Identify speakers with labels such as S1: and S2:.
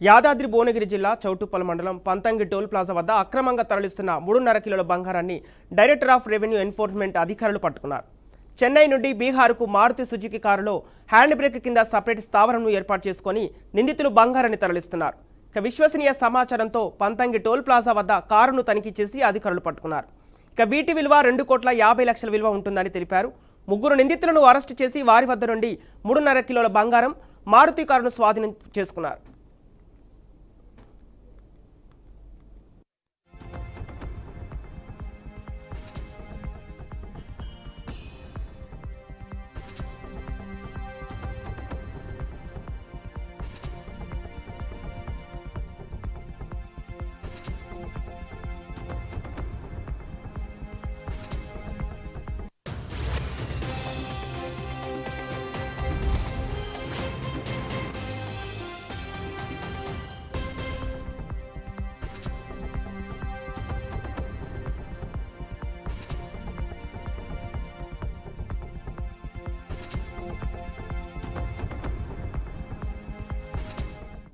S1: యాదాద్రి భువనగిరి జిల్లా చౌటుప్పల్ మండలం Panthangi toll plaza వద్ద అక్రమంగా తరలిస్తున్న 3.5 కిలోల బంగారాన్ని డైరెక్టర్ ఆఫ్ రెవెన్యూ ఎన్ఫోర్స్మెంట్ అధికారులు పట్టుకున్నారు. చెన్నై నుండి బీహార్కు మారుతి సుజుకి కారులో హ్యాండ్ బ్రేక్ కింద సపరేట్ స్థావరంను ఏర్పాటు చేసుకుని నిందితులు బంగారాన్ని తరలిస్తున్నారు. ఇక విశ్వసనీయ సమాచారంతో పంతంగి టోల్ ప్లాజా వద్ద కారును తనిఖీ చేసి అధికారులు పట్టుకున్నారు. ఇక వీటి విలువ 2,50,00,000 విలువ ఉంటుందని తెలిపారు. ముగ్గురు నిందితులను అరెస్టు చేసి వారి వద్ద నుండి 3.5 కిలోల బంగారం, మారుతి కారును స్వాధీనం చేసుకున్నారు.